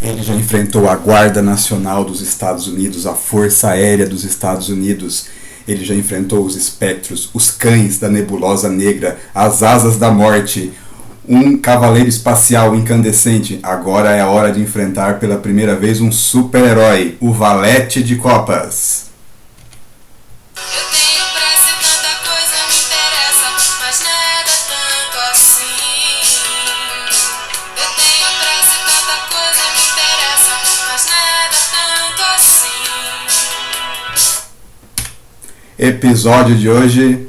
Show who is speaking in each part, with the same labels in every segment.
Speaker 1: Ele já enfrentou a Guarda Nacional dos Estados Unidos, a Força Aérea dos Estados Unidos. Ele já enfrentou os espectros, os cães da Nebulosa Negra, as asas da morte, um cavaleiro espacial incandescente. Agora é a hora de enfrentar pela primeira vez um super-herói, o Valete de Copas. Episódio de hoje,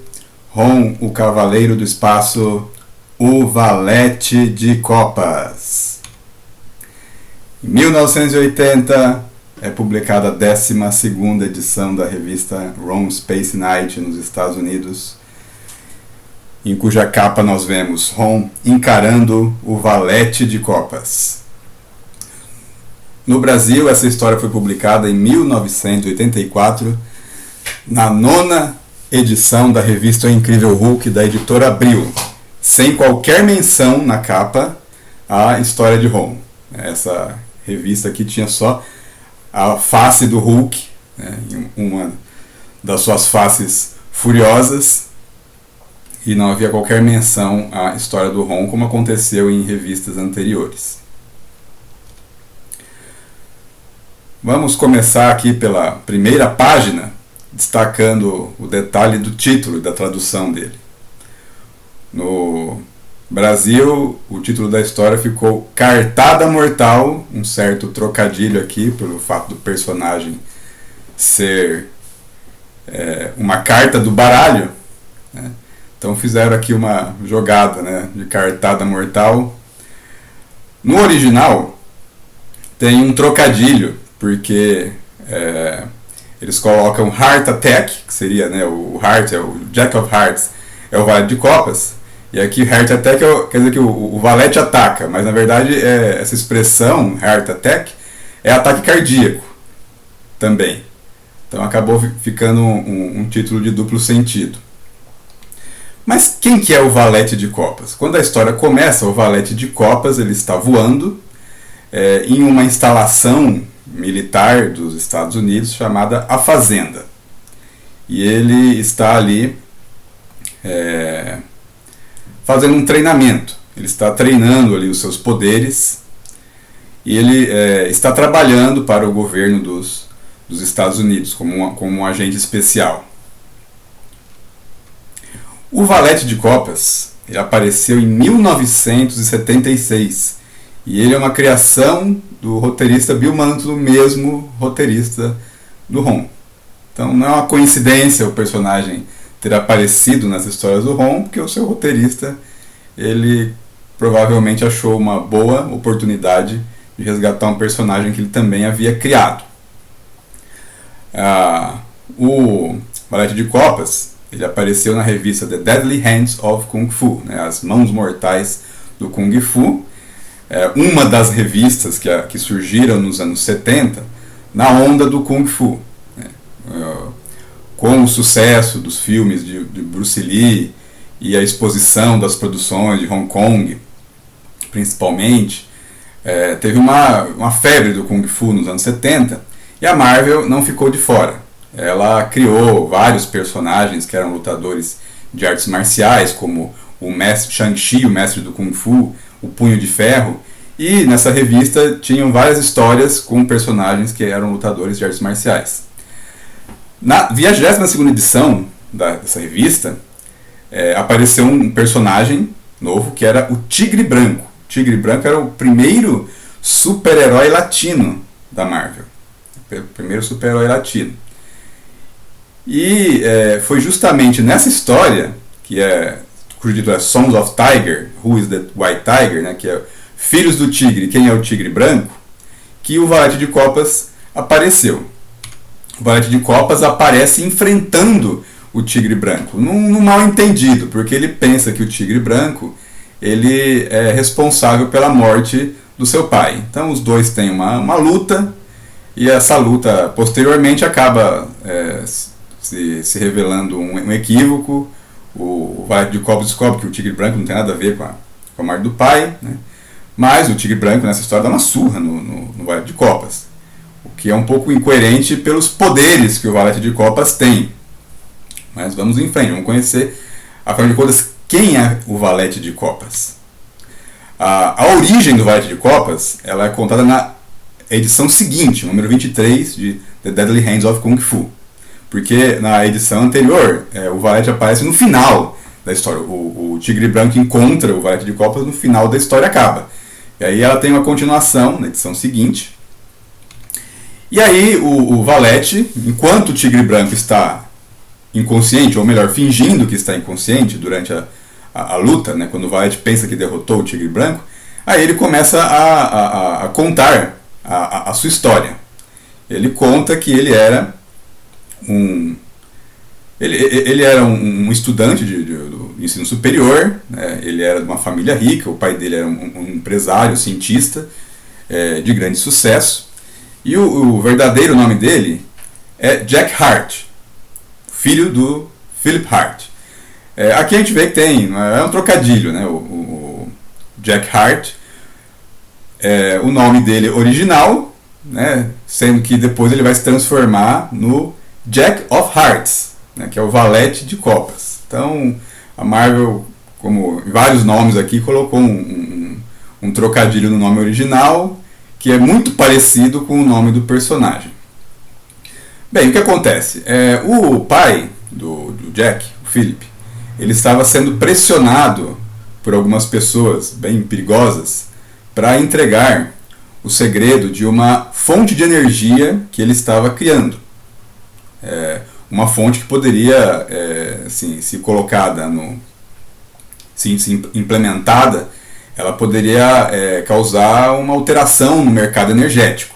Speaker 1: Ron, o Cavaleiro do Espaço, o Valete de Copas. Em 1980 é publicada a 12ª edição da revista Ron Space Knight nos Estados Unidos, em cuja capa nós vemos Ron encarando o Valete de Copas. No Brasil, essa história foi publicada em 1984, na 9ª edição da revista O Incrível Hulk da editora Abril, sem qualquer menção na capa à história de Ron. Essa revista aqui tinha só a face do Hulk, né, uma das suas faces furiosas, e não havia qualquer menção à história do Ron, como aconteceu em revistas anteriores. Vamos começar aqui pela primeira página, destacando o detalhe do título e da tradução dele. No Brasil, o título da história ficou Cartada Mortal, um certo trocadilho aqui pelo fato do personagem ser uma carta do baralho, né? Então fizeram aqui uma jogada, né, de cartada mortal. No original tem um trocadilho, porque eles colocam Heart Attack, que seria, né, o Heart, é o Jack of Hearts, é o Valete de Copas, e aqui Heart Attack quer dizer que o Valete ataca, mas na verdade essa expressão Heart Attack é ataque cardíaco também. Então acabou ficando um título de duplo sentido. Mas quem que é o Valete de Copas? Quando a história começa, o Valete de Copas ele está voando em uma instalação militar dos Estados Unidos chamada A Fazenda. E ele está ali fazendo um treinamento. Ele está treinando ali os seus poderes e ele está trabalhando para o governo dos Estados Unidos como um agente especial. O Valete de Copas ele apareceu em 1976 e ele é uma criação do roteirista Bill Mantlo, mesmo roteirista do Ron. Então não é uma coincidência o personagem ter aparecido nas histórias do Ron, porque o seu roteirista ele provavelmente achou uma boa oportunidade de resgatar um personagem que ele também havia criado. O Valete de Copas ele apareceu na revista The Deadly Hands of Kung Fu, né, As Mãos Mortais do Kung Fu, uma das revistas que surgiram nos anos 70 na onda do Kung Fu, né, com o sucesso dos filmes de Bruce Lee e a exposição das produções de Hong Kong, principalmente, teve uma febre do Kung Fu nos anos 70 e a Marvel não ficou de fora. Ela criou vários personagens que eram lutadores de artes marciais, como o mestre Shang-Chi, o mestre do Kung Fu, o Punho de Ferro, e nessa revista tinham várias histórias com personagens que eram lutadores de artes marciais. Na 22ª edição dessa revista, apareceu um personagem novo que era o Tigre Branco. O Tigre Branco era o primeiro super-herói latino da Marvel. O primeiro super-herói latino. E foi justamente nessa história, cujo título é Sons of Tiger, Who is the White Tiger, né, que é Filhos do Tigre, Quem é o Tigre Branco, que o Valete de Copas apareceu. O Valete de Copas aparece enfrentando o Tigre Branco, num mal entendido, porque ele pensa que o Tigre Branco ele é responsável pela morte do seu pai. Então os dois têm uma luta, e essa luta posteriormente acaba se revelando um equívoco. O Valete de Copas descobre que o Tigre Branco não tem nada a ver com a morte do pai, né? Mas o tigre branco nessa história dá uma surra no valete de copas, o que é um pouco incoerente pelos poderes que o valete de copas tem. Mas vamos em frente, vamos conhecer, afinal de contas, quem é o valete de copas. A origem do valete de copas ela é contada na edição seguinte, número 23 de The Deadly Hands of Kung Fu. Porque na edição anterior, o valete aparece no final da história. O tigre branco encontra o valete de copas, no final da história acaba. E aí ela tem uma continuação na edição seguinte. E aí o valete, enquanto o tigre branco está inconsciente, ou melhor, fingindo que está inconsciente durante a luta, né, quando o valete pensa que derrotou o tigre branco, aí ele começa a contar a sua história. Ele conta que ele era um estudante do ensino superior, né? Ele era de uma família rica, o pai dele era um empresário, cientista de grande sucesso, e o verdadeiro nome dele é Jack Hart, filho do Philip Hart. Aqui a gente vê que tem, é um trocadilho, né? O Jack Hart, o nome dele original, né? Sendo que depois ele vai se transformar no Jack of Hearts, né? Que é o valete de copas. Então a Marvel, como vários nomes aqui, colocou um trocadilho no nome original que é muito parecido com o nome do personagem. Bem, o que acontece? O pai do Jack, o Philip, ele estava sendo pressionado por algumas pessoas bem perigosas para entregar o segredo de uma fonte de energia que ele estava criando. Uma fonte que poderia, se colocada, se implementada, ela poderia causar uma alteração no mercado energético.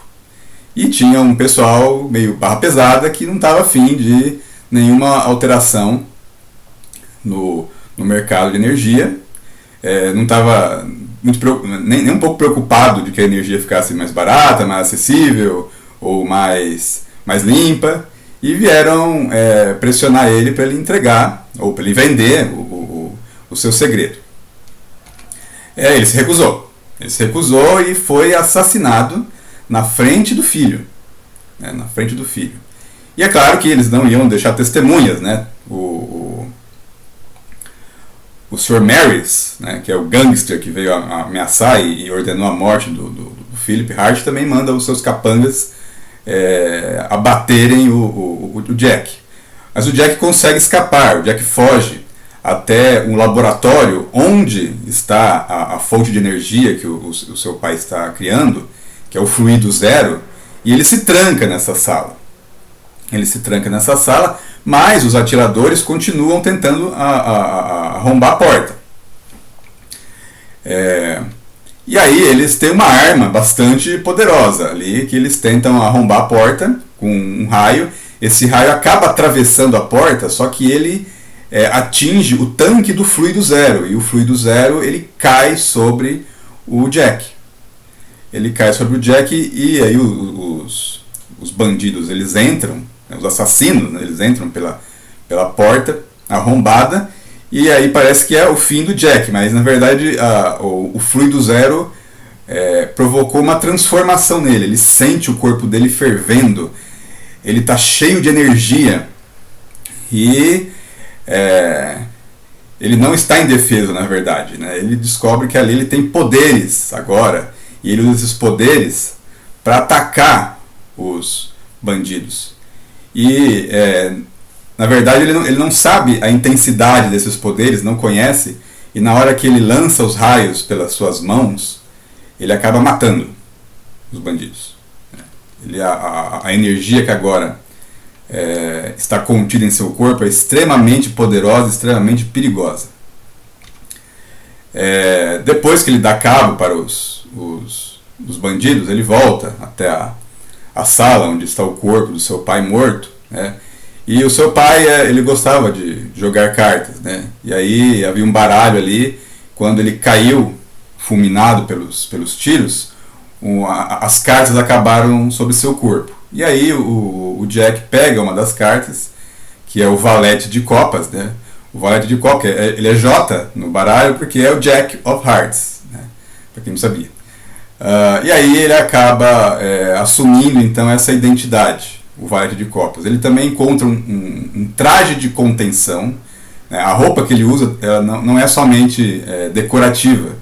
Speaker 1: E tinha um pessoal meio barra pesada que não estava afim de nenhuma alteração no mercado de energia, não estava nem um pouco preocupado de que a energia ficasse mais barata, mais acessível ou mais limpa, e vieram pressionar ele para ele entregar, ou para ele vender o seu segredo. Ele se recusou. Ele se recusou e foi assassinado na frente do filho. Na frente do filho. E é claro que eles não iam deixar testemunhas, né? O Sr. Marys, né, que é o gangster que veio ameaçar e ordenou a morte do Philip Hart, também manda os seus capangas abaterem o Jack. Mas o Jack consegue escapar, o Jack foge até um laboratório onde está a fonte de energia que o seu pai está criando, que é o fluido zero, e ele se tranca nessa sala. Mas os atiradores continuam tentando arrombar a porta. E aí eles têm uma arma bastante poderosa ali, que eles tentam arrombar a porta com um raio. Esse raio acaba atravessando a porta, só que ele atinge o tanque do fluido zero, e o fluido zero ele cai sobre o Jack. E aí os bandidos eles entram, os assassinos, né, eles entram pela porta arrombada, e aí parece que é o fim do Jack, mas na verdade o fluido zero provocou uma transformação nele. Ele sente o corpo dele fervendo, ele está cheio de energia, e ele não está indefeso, na verdade, né? Ele descobre que ali ele tem poderes agora, e ele usa esses poderes para atacar os bandidos. E na verdade ele não sabe a intensidade desses poderes, não conhece, e na hora que ele lança os raios pelas suas mãos, ele acaba matando os bandidos. A energia que agora está contida em seu corpo é extremamente poderosa, extremamente perigosa. Depois que ele dá cabo para os bandidos, ele volta até a sala onde está o corpo do seu pai morto, né? E o seu pai ele gostava de jogar cartas, né? E aí havia um baralho ali. Quando ele caiu fulminado pelos tiros, as cartas acabaram sobre seu corpo. E aí o Jack pega uma das cartas, que é o valete de copas, né? O valete de copas, ele é J no baralho porque é o Jack of Hearts, né? Para quem não sabia. E aí ele acaba assumindo então essa identidade, o Valete de Copas. Ele também encontra um traje de contenção, né? A roupa que ele usa ela não é somente decorativa.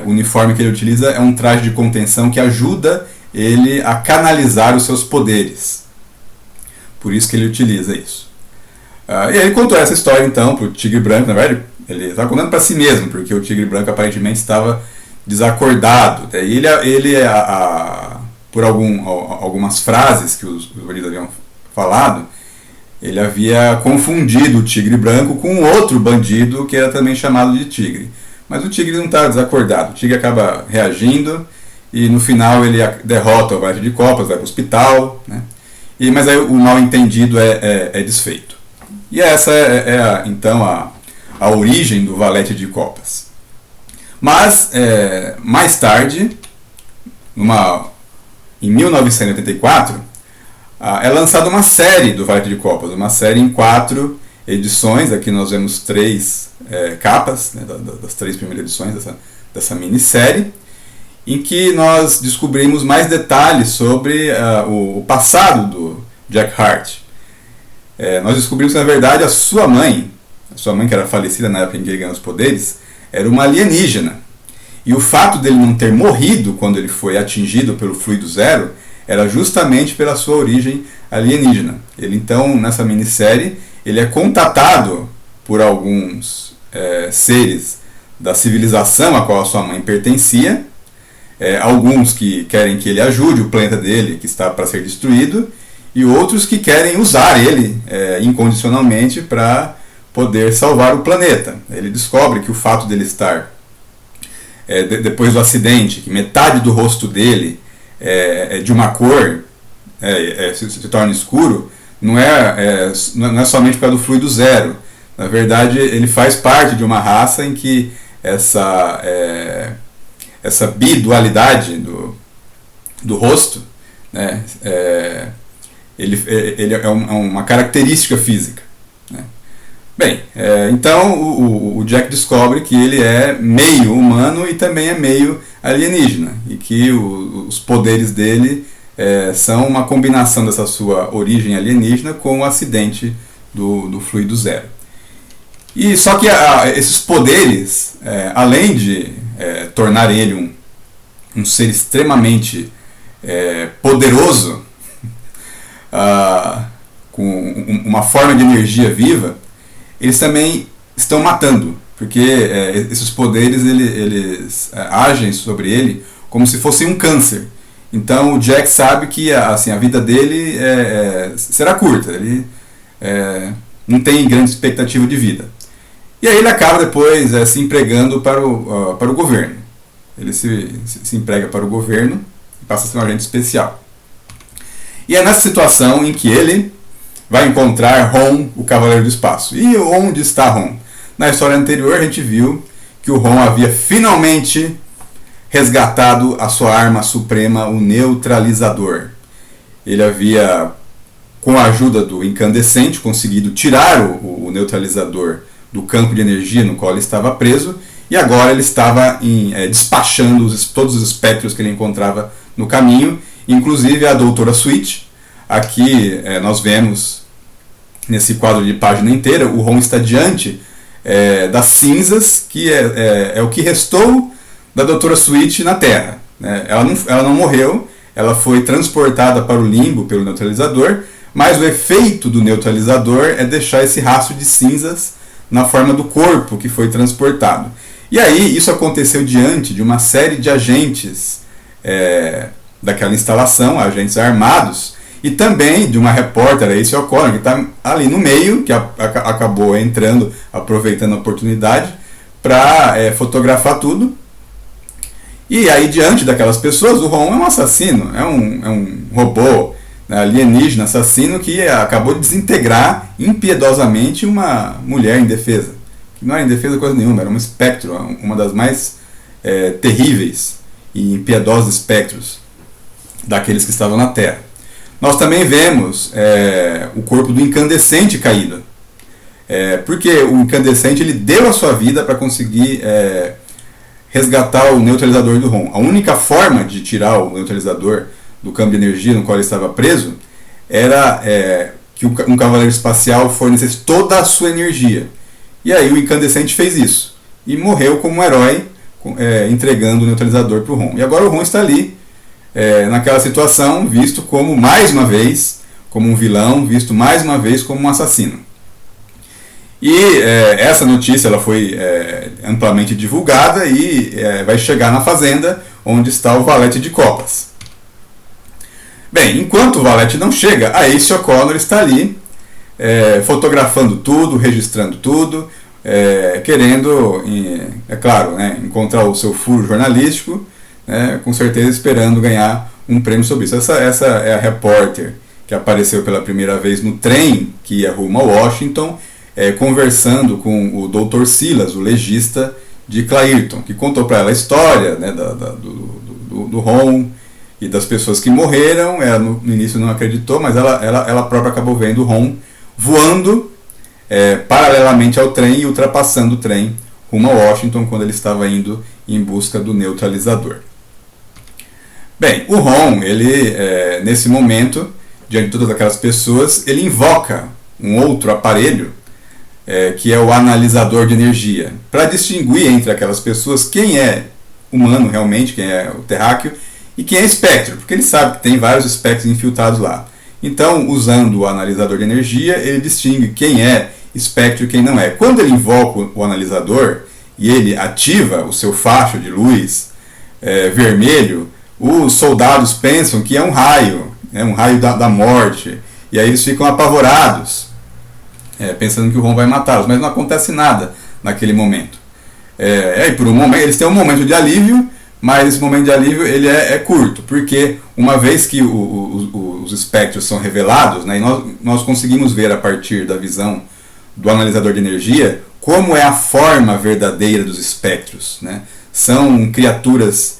Speaker 1: O uniforme que ele utiliza é um traje de contenção que ajuda ele a canalizar os seus poderes. Por isso que ele utiliza isso. E aí ele contou essa história então para o Tigre Branco. Na verdade, ele estava contando para si mesmo, porque o Tigre Branco aparentemente estava desacordado. Daí ele por algumas frases que os bandidos haviam falado, ele havia confundido o Tigre Branco com outro bandido que era também chamado de Tigre. Mas o Tigre não estava desacordado. O Tigre acaba reagindo e no final ele derrota o Valete de Copas, vai para o hospital, né? Mas aí o mal entendido é desfeito. E essa então a origem do Valete de Copas. Mas mais tarde, em 1984, é lançada uma série do Valete de Copas, uma série em 4 edições. Aqui nós vemos 3 capas, né, das 3 primeiras edições dessa minissérie, em que nós descobrimos mais detalhes sobre o passado do Jack Hart. Nós descobrimos que, na verdade, a sua mãe, que era falecida na época em que ele ganhou os poderes, era uma alienígena. E o fato dele não ter morrido quando ele foi atingido pelo fluido zero era justamente pela sua origem alienígena. Ele, então, nessa minissérie, ele é contatado por alguns seres da civilização a qual a sua mãe pertencia, alguns que querem que ele ajude o planeta dele, que está para ser destruído, e outros que querem usar ele incondicionalmente para poder salvar o planeta. Ele descobre que o fato dele estar, depois do acidente, que metade do rosto dele é de uma cor, se torna escuro, não é somente por causa do fluido zero. Na verdade, ele faz parte de uma raça em que essa bidualidade do rosto, né, ele é uma característica física, né? Bem, então o Jack descobre que ele é meio humano e também é meio alienígena, e que os poderes dele são uma combinação dessa sua origem alienígena com o acidente do fluido zero. E só que esses poderes, além de tornarem ele um ser extremamente poderoso, com uma forma de energia viva, eles também estão matando, porque esses poderes eles agem sobre ele como se fosse um câncer. Então o Jack sabe que assim, a vida dele será curta, ele não tem grande expectativa de vida. E aí ele acaba depois se empregando para o governo. Ele se emprega para o governo e passa a ser um agente especial. E é nessa situação em que ele vai encontrar Ron, o Cavaleiro do Espaço. E onde está Ron? Na história anterior a gente viu que o Ron havia finalmente resgatado a sua arma suprema, o Neutralizador. Ele havia, com a ajuda do Incandescente, conseguido tirar o Neutralizador do campo de energia no qual ele estava preso, e agora ele estava despachando todos os espectros que ele encontrava no caminho, inclusive a Doutora Sweet. Aqui nós vemos, nesse quadro de página inteira, o Ron está diante das cinzas, que é o que restou da Doutora Sweet na Terra, né? Ela não morreu, ela foi transportada para o limbo pelo neutralizador, mas o efeito do neutralizador é deixar esse rastro de cinzas na forma do corpo que foi transportado. E aí isso aconteceu diante de uma série de agentes daquela instalação, agentes armados, e também de uma repórter, a Ace O'Connor, que está ali no meio, que acabou entrando, aproveitando a oportunidade para fotografar tudo. E aí, diante daquelas pessoas, o Ron é um assassino, é um robô, né, alienígena assassino, que acabou de desintegrar impiedosamente uma mulher indefesa. Que não era indefesa coisa nenhuma, era um espectro, uma das mais terríveis e impiedosos espectros daqueles que estavam na Terra. Nós também vemos o corpo do Incandescente caído, porque o Incandescente ele deu a sua vida para conseguir resgatar o neutralizador do Ron. A única forma de tirar o neutralizador do campo de energia no qual ele estava preso era que um cavaleiro espacial fornecesse toda a sua energia. E aí o incandescente fez isso e morreu como um herói, entregando o neutralizador para o Ron. E agora o Ron está ali, naquela situação, visto como, mais uma vez, como um vilão, visto mais uma vez como um assassino. E essa notícia ela foi amplamente divulgada e vai chegar na fazenda onde está o Valete de Copas. Bem, enquanto o Valete não chega, a Ace O'Connor está ali, fotografando tudo, registrando tudo, querendo, é claro, né, encontrar o seu furo jornalístico, né, com certeza esperando ganhar um prêmio sobre isso. Essa é a repórter que apareceu pela primeira vez no trem que ia rumo a Washington, conversando com o Dr. Silas, o legista de Clairton, que contou para ela a história, né, do Ron e das pessoas que morreram. Ela no início não acreditou, mas ela própria acabou vendo o Ron voando paralelamente ao trem e ultrapassando o trem rumo a Washington quando ele estava indo em busca do neutralizador. Bem, o Ron, ele nesse momento, diante de todas aquelas pessoas, ele invoca um outro aparelho, que é o analisador de energia, para distinguir entre aquelas pessoas quem é humano realmente, quem é o terráqueo, e quem é espectro, porque ele sabe que tem vários espectros infiltrados lá. Então, usando o analisador de energia, ele distingue quem é espectro e quem não é. Quando ele invoca o analisador e ele ativa o seu facho de luz vermelho, os soldados pensam que é um raio da morte, e aí eles ficam apavorados, pensando que o Ron vai matá-los, mas não acontece nada naquele momento. E por um momento, eles têm um momento de alívio, mas esse momento de alívio ele é curto, porque uma vez que os espectros são revelados, né, e nós conseguimos ver a partir da visão do analisador de energia como é a forma verdadeira dos espectros, né? São criaturas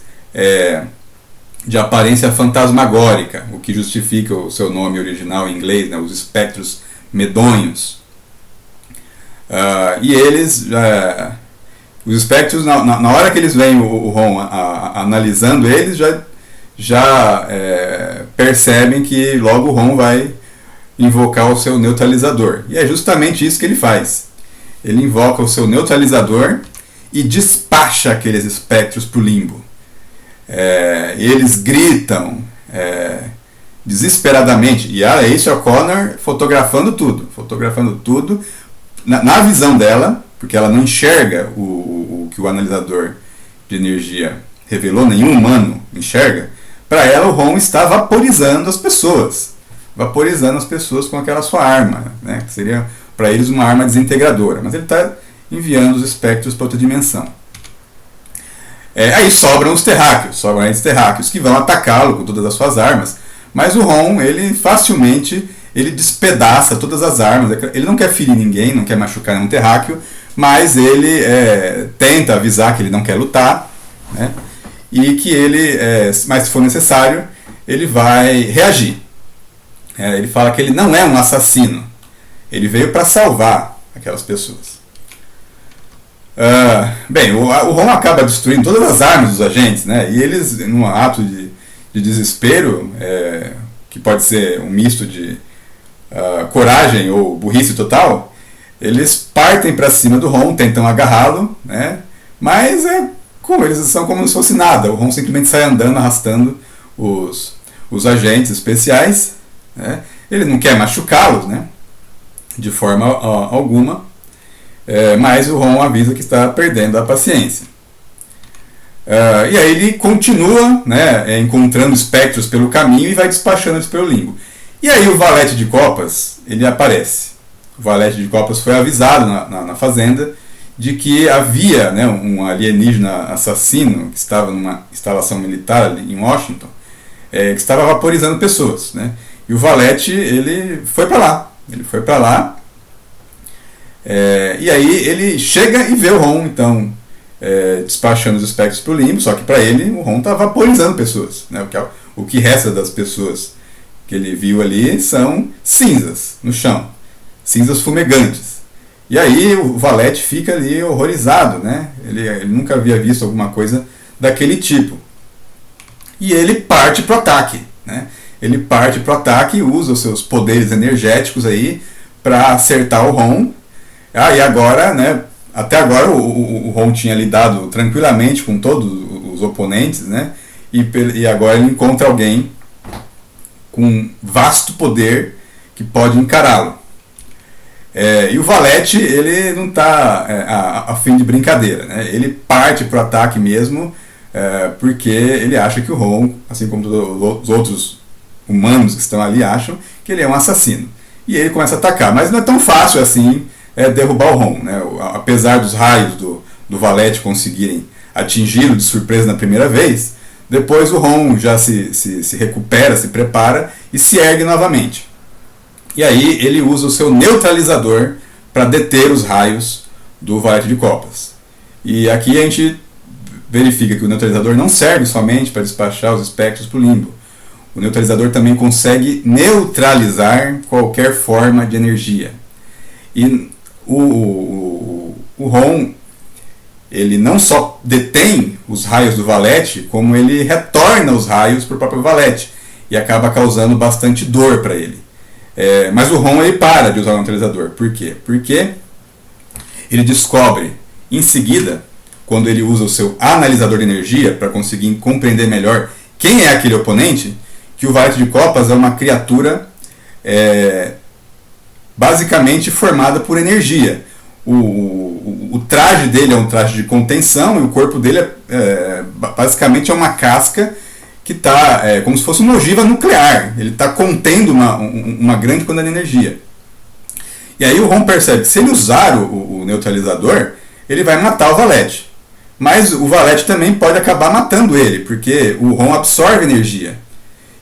Speaker 1: de aparência fantasmagórica, o que justifica o seu nome original em inglês, né, os espectros medonhos. E eles, os espectros, na hora que eles veem o Ron analisando eles, já percebem que logo o Ron vai invocar o seu neutralizador. E é justamente isso que ele faz. Ele invoca o seu neutralizador e despacha aqueles espectros para o limbo. Eles gritam desesperadamente, e a Ace O'Connor fotografando tudo na visão dela, porque ela não enxerga o que o analisador de energia revelou, nenhum humano enxerga. Para ela, o Ron está vaporizando as pessoas com aquela sua arma, né, que seria para eles uma arma desintegradora, mas ele está enviando os espectros para outra dimensão. Aí sobram os terráqueos que vão atacá-lo com todas as suas armas, mas o Ron, ele facilmente despedaça todas as armas. Ele não quer ferir ninguém, não quer machucar nenhum terráqueo, mas ele tenta avisar que ele não quer lutar, né, e que ele, mas se for necessário, ele vai reagir. Ele fala que ele não é um assassino, ele veio para salvar aquelas pessoas. Bem, o Ron acaba destruindo todas as armas dos agentes, né, e eles, num ato de desespero, que pode ser um misto de coragem ou burrice total, eles partem para cima do Ron, tentam agarrá-lo, né, mas eles são como se fosse nada. O Ron simplesmente sai andando, arrastando os agentes especiais, né. Ele não quer machucá-los, né, de forma alguma, mas o Ron avisa que está perdendo a paciência. E aí ele continua, né, encontrando espectros pelo caminho e vai despachando eles pelo limbo. E aí o Valete de Copas, ele aparece. O Valete de Copas foi avisado na fazenda de que havia, né, um alienígena assassino que estava numa instalação militar ali em Washington, que estava vaporizando pessoas, né? E o Valete, ele foi para lá, e aí ele chega e vê o Ron, então, despachando os espectros para o limbo, só que para ele o Ron está vaporizando pessoas, né? O que resta das pessoas que ele viu ali são cinzas no chão, cinzas fumegantes. E aí o Valete fica ali horrorizado, né? Ele nunca havia visto alguma coisa daquele tipo. E ele parte para o ataque, né? Ele parte para o ataque e usa os seus poderes energéticos aí para acertar o Ron. E agora, né? Até agora o Ron tinha lidado tranquilamente com todos os oponentes, né? E agora ele encontra alguém com vasto poder que pode encará-lo. E o Valete, ele não está a fim de brincadeira, né? Ele parte para o ataque mesmo, porque ele acha que o Ron, assim como os outros humanos que estão ali, acham que ele é um assassino. E ele começa a atacar, mas não é tão fácil assim derrubar o Ron, né? Apesar dos raios do Valete conseguirem atingi-lo de surpresa na primeira vez, depois o Ron já se recupera, se prepara e se ergue novamente. E aí ele usa o seu neutralizador para deter os raios do Valete de Copas. E aqui a gente verifica que o neutralizador não serve somente para despachar os espectros para o limbo. O neutralizador também consegue neutralizar qualquer forma de energia. E o Ron, ele não só detém os raios do Valete, como ele retorna os raios para o próprio Valete e acaba causando bastante dor para ele. Mas o Ron ele para de usar o neutralizador. Por quê? Porque ele descobre em seguida, quando ele usa o seu analisador de energia para conseguir compreender melhor quem é aquele oponente, que o Valete de Copas é uma criatura basicamente formada por energia. O traje dele é um traje de contenção e o corpo dele basicamente é uma casca que está como se fosse uma ogiva nuclear. Ele está contendo uma grande quantidade de energia. E aí o Ron percebe que se ele usar o neutralizador, ele vai matar o Valete. Mas o Valete também pode acabar matando ele, porque o Ron absorve energia.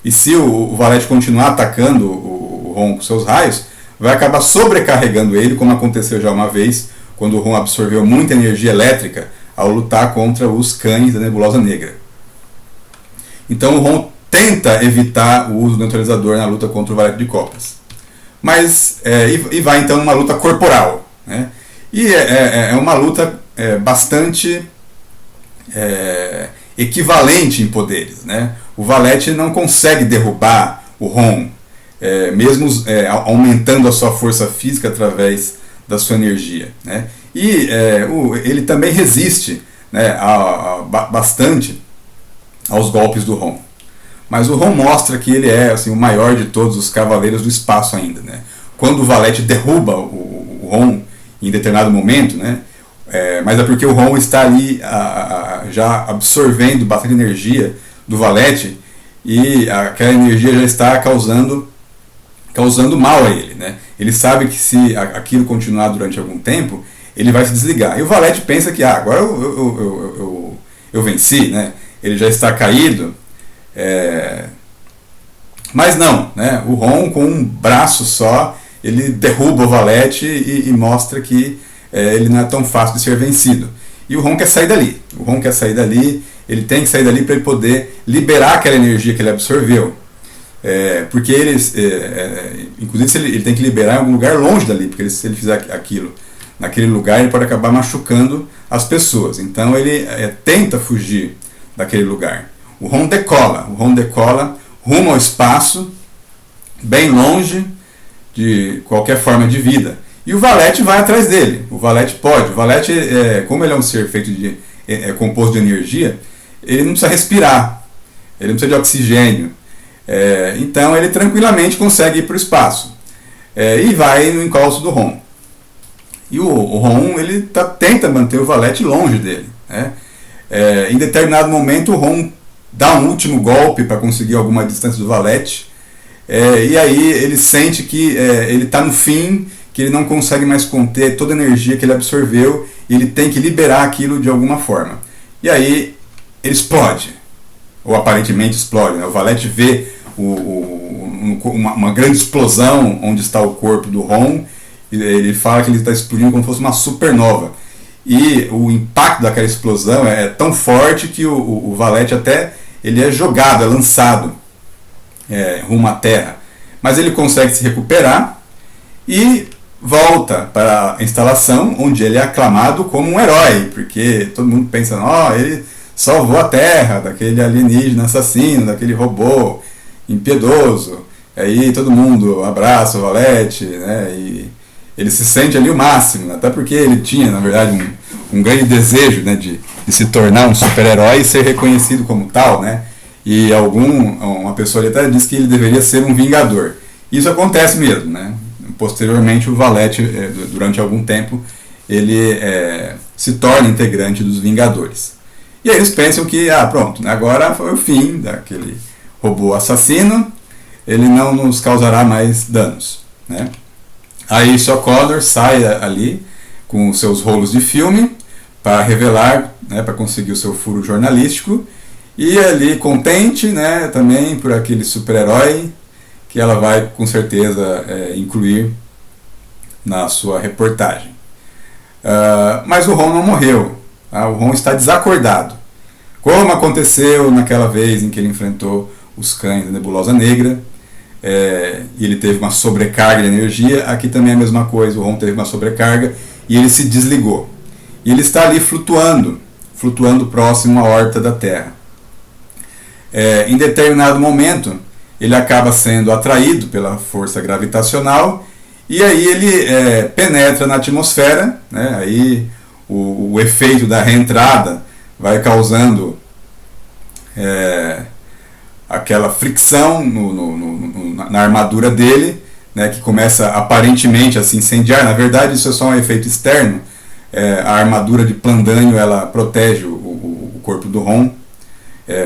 Speaker 1: E se o Valete continuar atacando o Ron com seus raios, vai acabar sobrecarregando ele, como aconteceu já uma vez, quando o Ron absorveu muita energia elétrica ao lutar contra os cães da Nebulosa Negra. Então o Ron tenta evitar o uso do neutralizador na luta contra o Valete de Copas. Mas, e vai então numa luta corporal, né? E é uma luta bastante equivalente em poderes, né? O Valete não consegue derrubar o Ron, mesmo aumentando a sua força física através da sua energia, né? E ele também resiste, né, bastante aos golpes do Ron. Mas o Ron mostra que ele é assim, o maior de todos os cavaleiros do espaço ainda, né? Quando o Valete derruba o Ron em determinado momento, né? Mas é porque o Ron está ali já absorvendo bastante energia do Valete e aquela energia já está causando mal a ele, né? Ele sabe que se aquilo continuar durante algum tempo, ele vai se desligar. E o Valete pensa que agora eu venci, né? Ele já está caído. Mas não, né? O Ron com um braço só, ele derruba o Valete e mostra que ele não é tão fácil de ser vencido. E o Ron quer sair dali. O Ron quer sair dali, ele tem que sair dali para ele poder liberar aquela energia que ele absorveu. Porque inclusive ele tem que liberar em algum lugar longe dali, porque se ele fizer aquilo naquele lugar, ele pode acabar machucando as pessoas. Então ele tenta fugir daquele lugar. O Ron decola rumo ao espaço, bem longe de qualquer forma de vida. E o Valete vai atrás dele. O Valete, como ele é um ser feito composto de energia, ele não precisa respirar, ele não precisa de oxigênio. Então ele tranquilamente consegue ir para o espaço. E vai no encalço do Ron. E o Ron ele tenta manter o Valete longe dele, né? Em determinado momento o Ron dá um último golpe para conseguir alguma distância do Valete, e aí ele sente que ele está no fim, que ele não consegue mais conter toda a energia que ele absorveu e ele tem que liberar aquilo de alguma forma. E aí ele explode, ou aparentemente explode, né? O Valete vê uma grande explosão onde está o corpo do Ron, e ele fala que ele está explodindo como se fosse uma supernova. E o impacto daquela explosão é tão forte que o Valete até ele é jogado, é lançado rumo à Terra. Mas ele consegue se recuperar e volta para a instalação onde ele é aclamado como um herói, porque todo mundo pensa, ele salvou a Terra daquele alienígena assassino, daquele robô impiedoso. Aí todo mundo abraça o Valete, né? E ele se sente ali o máximo, né? Até porque ele tinha, na verdade, um grande desejo, né, de se tornar um super-herói e ser reconhecido como tal, né? E uma pessoa ali até diz que ele deveria ser um vingador. Isso acontece mesmo, né? Posteriormente, o Valete, durante algum tempo, ele se torna integrante dos Vingadores. E aí eles pensam que, pronto, né, agora foi o fim daquele robô assassino, ele não nos causará mais danos, né? Aí Sokovia sai ali com os seus rolos de filme para revelar, né, para conseguir o seu furo jornalístico, e ali contente, né, também por aquele super-herói que ela vai com certeza incluir na sua reportagem. Mas o Ron não morreu, tá? O Ron está desacordado, como aconteceu naquela vez em que ele enfrentou os cães da Nebulosa Negra. E ele teve uma sobrecarga de energia. Aqui também é a mesma coisa, o Ron teve uma sobrecarga e ele se desligou. E ele está ali flutuando próximo à órbita da Terra. Em determinado momento, ele acaba sendo atraído pela força gravitacional e aí ele penetra na atmosfera, né? Aí o efeito da reentrada vai causando aquela fricção na armadura dele, né, que começa aparentemente a se incendiar. Na verdade, isso é só um efeito externo. A armadura de Plandânio, ela protege o corpo do Ron,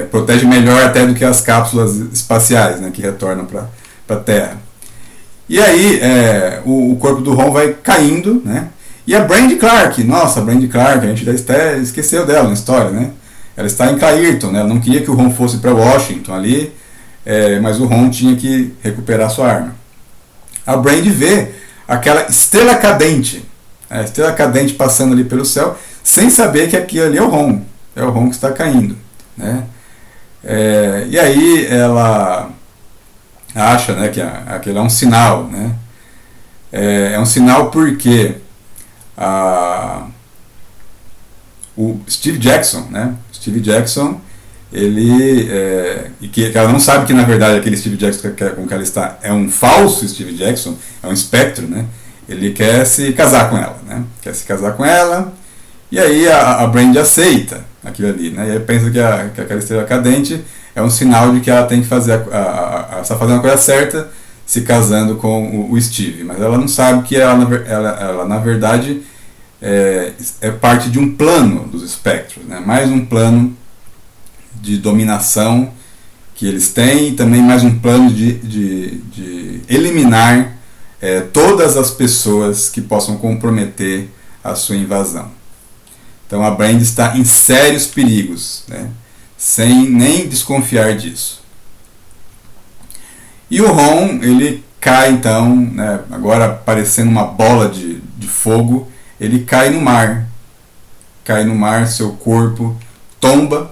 Speaker 1: protege melhor até do que as cápsulas espaciais, né, que retornam para a Terra. E aí o corpo do Ron vai caindo, né, e a Brandy Clark, a Brandy Clark, a gente já até esqueceu dela na história, né? Ela está em Clayton, né? Ela não queria que o Ron fosse para Washington ali, mas o Ron tinha que recuperar sua arma. A Brandy vê aquela estrela cadente, a estrela cadente passando ali pelo céu, sem saber que aquilo ali é o Ron que está caindo, né? E aí ela acha, né, que aquele é um sinal, né? É um sinal porque o Steve Jackson, né? Steve Jackson, ele e que ela não sabe que na verdade aquele Steve Jackson com que ela está é um falso Steve Jackson, é um espectro, né? Ele quer se casar com ela, né? Quer se casar com ela, e aí a Brandy aceita aquilo ali, né? E aí pensa que aquela estrela cadente é um sinal de que ela tem que fazer está fazendo a coisa certa, se casando com o Steve, mas ela não sabe que ela na verdade é parte de um plano dos espectros, né? Mais um plano de dominação que eles têm, e também mais um plano de eliminar todas as pessoas que possam comprometer a sua invasão. Então a Brandy está em sérios perigos, né? Sem nem desconfiar disso. E o Ron, ele cai então, né, agora parecendo uma bola de fogo, ele cai no mar, seu corpo tomba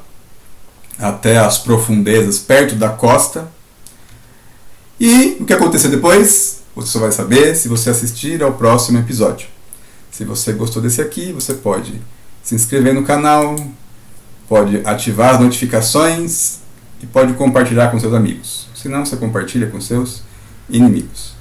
Speaker 1: até as profundezas perto da costa. E o que aconteceu depois, você só vai saber se você assistir ao próximo episódio. Se você gostou desse aqui, você pode se inscrever no canal, pode ativar as notificações e pode compartilhar com seus amigos. Se não, você compartilha com seus inimigos.